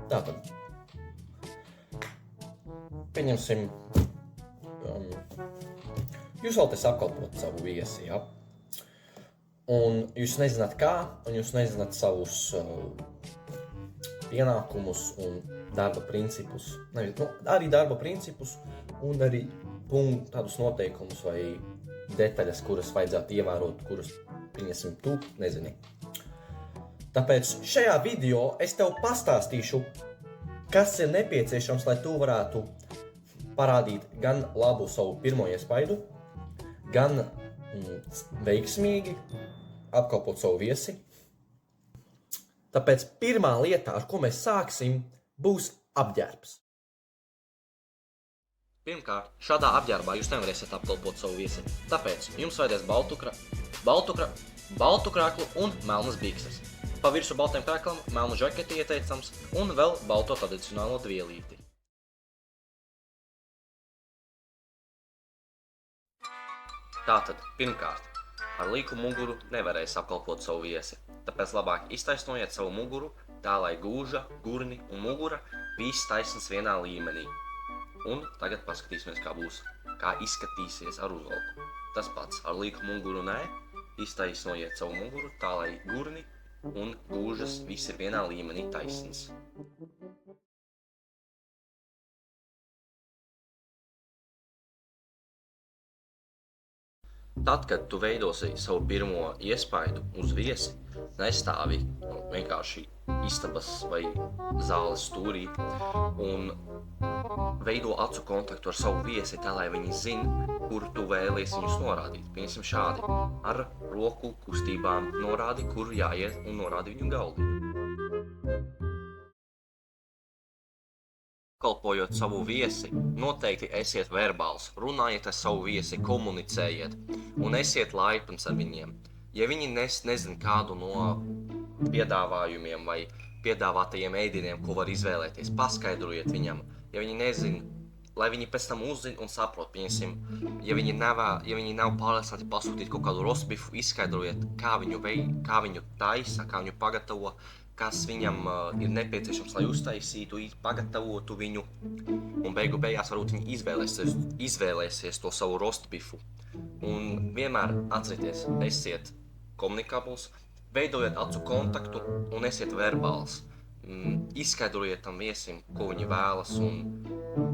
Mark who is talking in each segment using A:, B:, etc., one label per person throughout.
A: Tātad, pieņemsim, jūs vēlaties apkalpot savu viesi, ja? Un jūs nezināt kā, un jūs nezināt savus pienākumus un darba principus. Arī darba principus un arī tādus noteikumus vai detaļas, kuras vajadzētu ievērot, kuras, pieņemsim, tu nezini. Tāpēc šajā video es tev pastāstīšu, kas ir nepieciešams, lai tu varētu parādīt gan labu savu pirmo iespaidu, gan veiksmīgi apkalpot savu viesi. Tāpēc pirmā lieta, ar ko mēs sāksim, būs apģērbs. Pirmkārt, šādā apģērbā jūs nevarēsiet apkalpot savu viesi, tāpēc jums vajadzēs baltu krāklu un melnas bikses. Pa virsu baltiem krāklam melnu žaketi ieteicams un vēl balto tradicionālo dvielīti. Tātad, pirmkārt, ar līku muguru nevarēs apkalpot savu viesi, tāpēc labāk iztaisnojiet savu muguru, tā lai gūža, gurni un mugura viss taisnas vienā līmenī. Un tagad paskatīsimies, kā izskatīsies ar uzvalku. Tas pats, ar līku muguru nē, iztaisnojiet savu muguru, tā lai gurni un gūžas viss ir vienā līmenī taisnas. Tad, kad tu veidosi savu pirmo iespaidu uz viesi, nestāvi vienkārši istabas vai zāles stūrī un veido acu kontaktu ar savu viesi tā, lai viņi zina, kur tu vēlies viņus norādīt. Piemēram šādi, ar roku kustībām norādi, kur jāiet un norādi viņu galdiņu. Apkalpojot savu viesi, noteikti esiet verbāls, runājiet ar savu viesi, komunicējiet un esiet laipns ar viņiem. Ja viņi nezin kādu no piedāvājumiem vai piedāvātajiem ēdieniem, ko var izvēlēties, paskaidrojiet viņam. Ja viņi nezin, lai viņi pēc tam uzzina un saprot, piemēram, ja viņi nav pārliecināti pasūtīt kaut kādu rostbifu, izskaidrojiet, kā viņu taisa, kā viņu pagatavo, kas viņam ir nepieciešams, lai uztaisītu, pagatavotu viņu, un beigās varbūt viņi izvēlēsies to savu rostbifu. Un vienmēr atcerieties, esiet komunikabls, veidojiet acu kontaktu un esiet verbāls. Izskaidrojiet tam viesim, ko viņi vēlas, un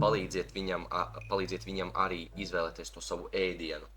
A: palīdziet viņam arī izvēlēties to savu ēdienu.